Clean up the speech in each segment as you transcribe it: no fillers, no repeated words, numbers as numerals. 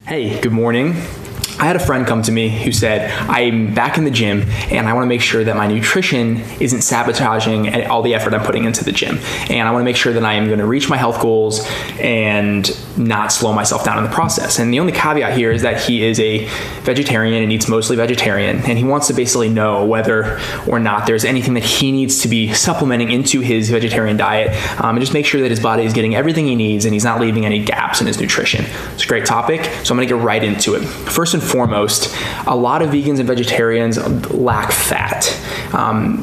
Hey, good morning. I had a friend come to me who said, I'm back in the gym and I want to make sure that my nutrition isn't sabotaging all the effort I'm putting into the gym. And I want to make sure that I am going to reach my health goals and not slow myself down in the process. And the only caveat here is that he is a vegetarian and eats mostly vegetarian. And he wants to basically know whether or not there's anything that he needs to be supplementing into his vegetarian diet and just make sure that his body is getting everything he needs and he's not leaving any gaps in his nutrition. It's a great topic, so I'm going to get right into it. First and foremost, a lot of vegans and vegetarians lack fat.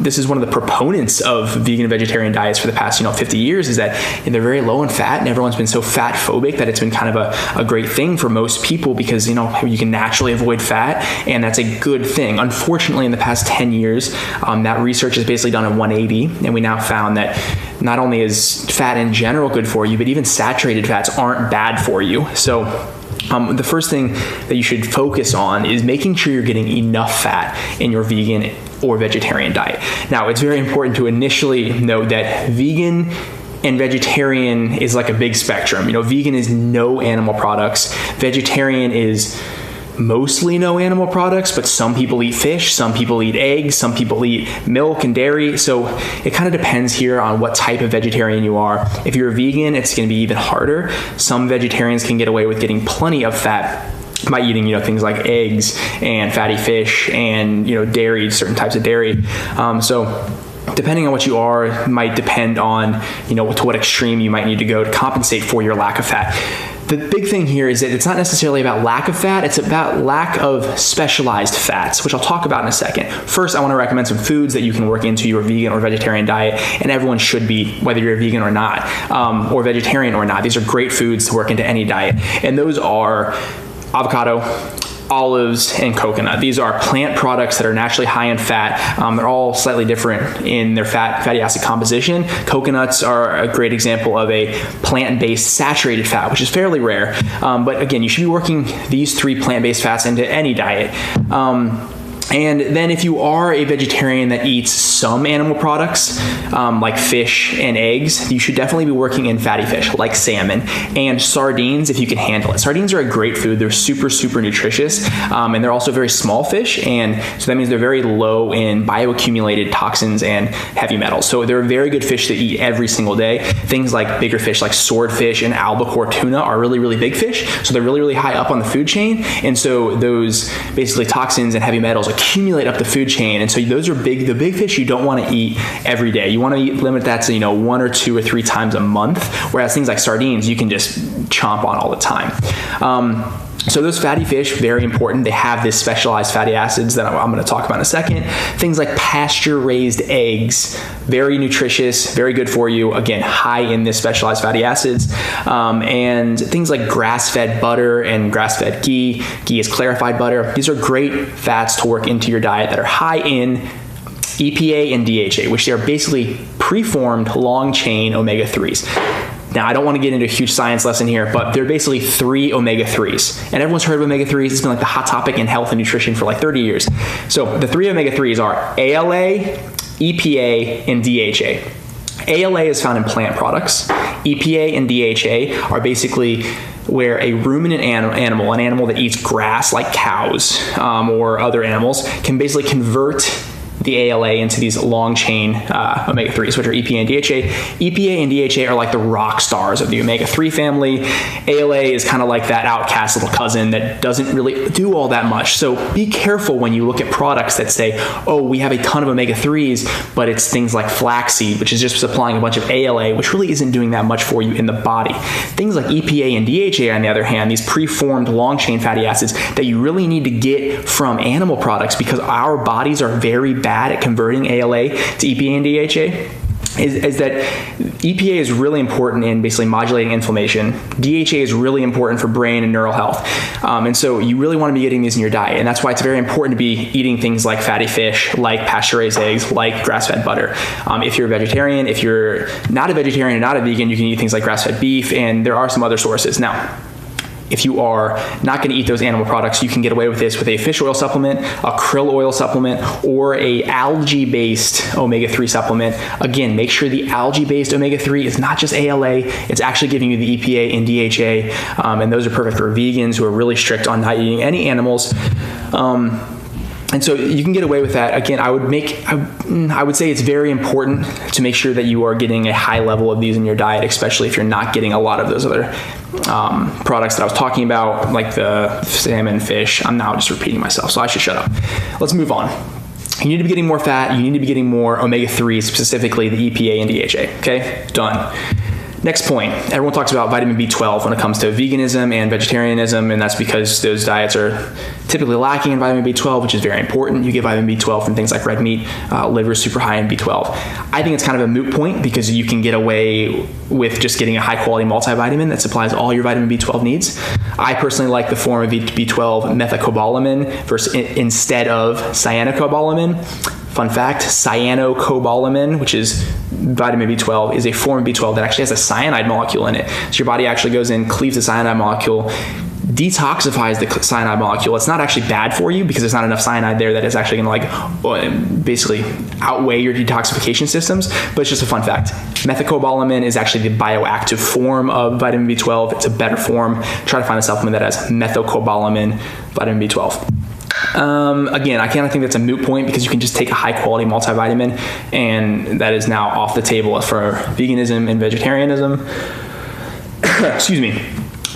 This is one of the proponents of vegan and vegetarian diets for the past 50 years, is that they're very low in fat, and everyone's been so fat phobic that it's been kind of a great thing for most people because you can naturally avoid fat, and that's a good thing. Unfortunately, in the past 10 years, that research is basically done a 180, and we now found that not only is fat in general good for you, but even saturated fats aren't bad for you. So the first thing that you should focus on is making sure you're getting enough fat in your vegan or vegetarian diet. Now, it's very important to initially note that vegan and vegetarian is like a big spectrum. Vegan is no animal products. Vegetarian is mostly no animal products, but some people eat fish, some people eat eggs, some people eat milk and dairy. So it kind of depends here on what type of vegetarian you are. If you're a vegan, it's going to be even harder. Some vegetarians can get away with getting plenty of fat by eating, things like eggs and fatty fish and, dairy, certain types of dairy. So depending on what you are, might depend on, to what extreme you might need to go to compensate for your lack of fat. The big thing here is that it's not necessarily about lack of fat, it's about lack of specialized fats, which I'll talk about in a second. First, I want to recommend some foods that you can work into your vegan or vegetarian diet, and everyone should be, whether you're a vegan or not, or vegetarian or not. These are great foods to work into any diet, and those are avocado, olives, and coconut. These are plant products that are naturally high in fat. They're all slightly different in their fatty acid composition. Coconuts are a great example of a plant-based saturated fat, which is fairly rare. But again, you should be working these three plant-based fats into any diet. And then if you are a vegetarian that eats some animal products, like fish and eggs, you should definitely be working in fatty fish like salmon and sardines if you can handle it. Sardines are a great food. They're super, super nutritious, and they're also very small fish, and so that means they're very low in bioaccumulated toxins and heavy metals. So they're a very good fish to eat every single day. Things like bigger fish like swordfish and albacore tuna are really, really big fish, so they're really, really high up on the food chain, and so those basically toxins and heavy metals accumulate up the food chain, and so those are the big fish you don't want to eat every day. You want to limit that to 1 or 2 or 3 times a month, whereas things like sardines you can just chomp on all the time. So those fatty fish, very important. They have this specialized fatty acids that I'm going to talk about in a second. Things like pasture-raised eggs, very nutritious, very good for you. Again, high in this specialized fatty acids. And things like grass-fed butter and grass-fed ghee. Ghee is clarified butter. These are great fats to work into your diet that are high in EPA and DHA, which are basically preformed long-chain omega-3s. Now, I don't want to get into a huge science lesson here, but they're basically 3 omega-3s. And everyone's heard of omega-3s. It's been like the hot topic in health and nutrition for like 30 years. So the 3 omega-3s are ALA, EPA, and DHA. ALA is found in plant products. EPA and DHA are basically where a ruminant animal, an animal that eats grass like cows or other animals, can basically convert the ALA into these long-chain omega-3s, which are EPA and DHA. EPA and DHA are like the rock stars of the omega-3 family. ALA is kind of like that outcast little cousin that doesn't really do all that much. So be careful when you look at products that say, oh, we have a ton of omega-3s, but it's things like flaxseed, which is just supplying a bunch of ALA, which really isn't doing that much for you in the body. Things like EPA and DHA, on the other hand, these preformed long-chain fatty acids that you really need to get from animal products because our bodies are very bad at converting ALA to EPA and DHA, is that EPA is really important in basically modulating inflammation. DHA is really important for brain and neural health. And so you really want to be getting these in your diet. And that's why it's very important to be eating things like fatty fish, like pasture-raised eggs, like grass-fed butter. If you're a vegetarian, if you're not a vegetarian and not a vegan, you can eat things like grass-fed beef, and there are some other sources. Now, If you are not going to eat those animal products, you can get away with this with a fish oil supplement, a krill oil supplement, or a algae-based omega-3 supplement. Again, make sure the algae-based omega-3 is not just ALA, it's actually giving you the EPA and DHA, and those are perfect for vegans who are really strict on not eating any animals. And so you can get away with that. Again, I would say it's very important to make sure that you are getting a high level of these in your diet, especially if you're not getting a lot of those other products that I was talking about, like the salmon, fish. I'm now just repeating myself, so I should shut up. Let's move on. You need to be getting more fat. You need to be getting more omega-3s, specifically the EPA and DHA. Okay, done. Next point, everyone talks about vitamin B12 when it comes to veganism and vegetarianism, and that's because those diets are typically lacking in vitamin B12, which is very important. You get vitamin B12 from things like red meat, liver is super high in B12. I think it's kind of a moot point because you can get away with just getting a high quality multivitamin that supplies all your vitamin B12 needs. I personally like the form of B12 methylcobalamin instead of cyanocobalamin. Fun fact, cyanocobalamin, which is vitamin B12, is a form of B12 that actually has a cyanide molecule in it. So your body actually goes in, cleaves the cyanide molecule, detoxifies the cyanide molecule. It's not actually bad for you because there's not enough cyanide there that is actually going to basically outweigh your detoxification systems, but it's just a fun fact. Methylcobalamin is actually the bioactive form of vitamin B12. It's a better form. Try to find a supplement that has methylcobalamin, vitamin B12. Again, I kind of think that's a moot point because you can just take a high quality multivitamin and that is now off the table for veganism and vegetarianism. Excuse me.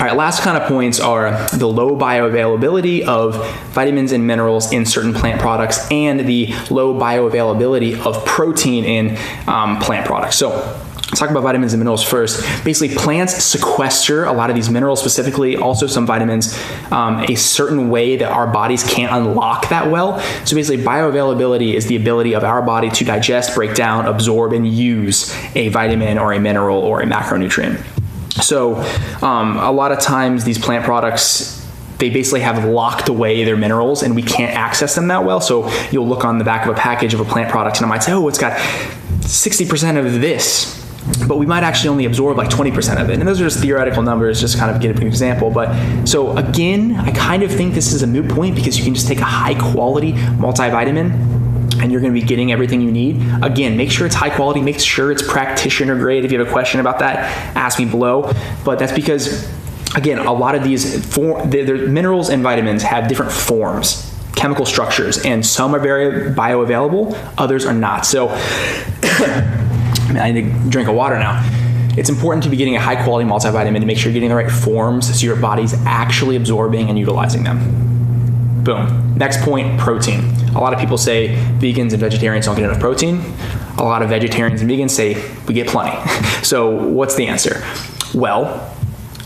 All right, last kind of points are the low bioavailability of vitamins and minerals in certain plant products and the low bioavailability of protein in plant products. So let's talk about vitamins and minerals first. Basically, plants sequester a lot of these minerals, specifically also some vitamins, a certain way that our bodies can't unlock that well. So basically, bioavailability is the ability of our body to digest, break down, absorb, and use a vitamin or a mineral or a macronutrient. So a lot of times these plant products, they basically have locked away their minerals and we can't access them that well. So you'll look on the back of a package of a plant product and it might say, oh, it's got 60% of this, but we might actually only absorb like 20% of it. And those are just theoretical numbers, just kind of give an example. But so again, I kind of think this is a moot point because you can just take a high quality multivitamin and you're going to be getting everything you need. Again, make sure it's high quality, make sure it's practitioner grade. If you have a question about that, ask me below. But that's because, again, a lot of these their minerals and vitamins have different forms, chemical structures, and some are very bioavailable, others are not. So I need to drink a water now. It's important to be getting a high quality multivitamin to make sure you're getting the right forms so your body's actually absorbing and utilizing them. Boom. Next point, protein. A lot of people say vegans and vegetarians don't get enough protein. A lot of vegetarians and vegans say we get plenty. So what's the answer? Well,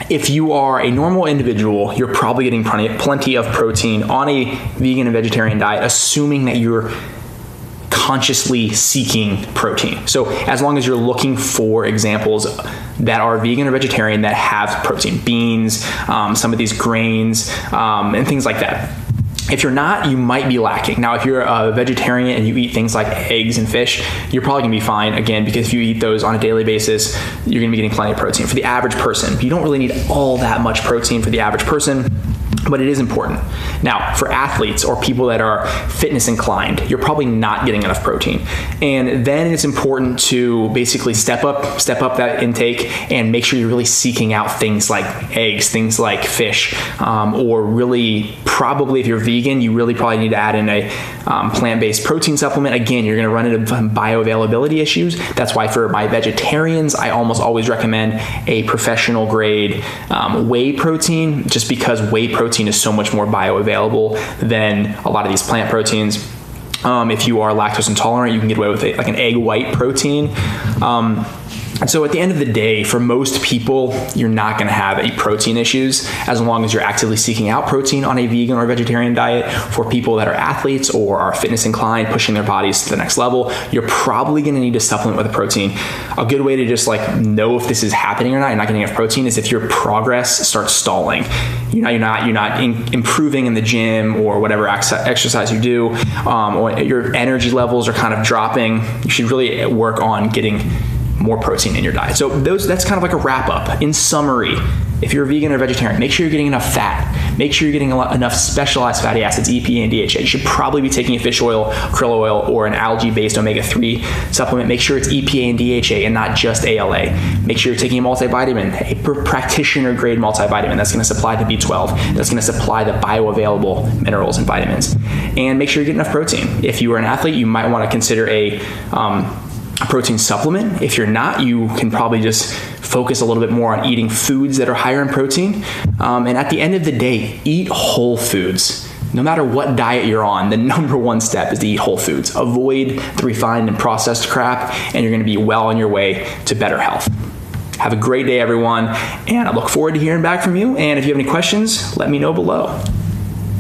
if you are a normal individual, you're probably getting plenty of protein on a vegan and vegetarian diet, assuming that you're consciously seeking protein. So as long as you're looking for examples that are vegan or vegetarian that have protein, beans, some of these grains, and things like that. If you're not, you might be lacking. Now, if you're a vegetarian and you eat things like eggs and fish, you're probably gonna be fine, again, because if you eat those on a daily basis, you're gonna be getting plenty of protein. For the average person, you don't really need all that much protein for the average person, but it is important. Now, for athletes or people that are fitness inclined, you're probably not getting enough protein. And then it's important to basically step up that intake and make sure you're really seeking out things like eggs, things like fish, or really probably if you're vegan, you really probably need to add in a plant-based protein supplement. Again, you're gonna run into bioavailability issues. That's why for my vegetarians, I almost always recommend a professional grade whey protein, just because whey protein is so much more bioavailable than a lot of these plant proteins. If you are lactose intolerant, you can get away with like an egg white protein. And so at the end of the day, for most people, you're not going to have any protein issues as long as you're actively seeking out protein on a vegan or vegetarian diet. For people that are athletes or are fitness inclined, pushing their bodies to the next level, you're probably going to need to supplement with a protein. A good way to just like know if this is happening or not, you're not getting enough protein, is if your progress starts stalling. You're not improving in the gym or whatever exercise you do, or your energy levels are kind of dropping. You should really work on getting more protein in your diet. So that's kind of like a wrap up. In summary, If you're a vegan or vegetarian, make sure you're getting enough fat. Make sure you're getting enough specialized fatty acids, EPA and DHA. You should probably be taking a fish oil, krill oil, or an algae-based omega-3 supplement. Make sure it's EPA and DHA and not just ALA. Make sure you're taking a multivitamin, a practitioner-grade multivitamin that's going to supply the B12, that's going to supply the bioavailable minerals and vitamins. And make sure you get enough protein. If you are an athlete, you might want to consider a protein supplement. If you're not, you can probably just focus a little bit more on eating foods that are higher in protein. And at the end of the day, eat whole foods. No matter what diet you're on, the number one step is to eat whole foods. Avoid the refined and processed crap, and you're going to be well on your way to better health. Have a great day, everyone, and I look forward to hearing back from you. And if you have any questions, let me know below.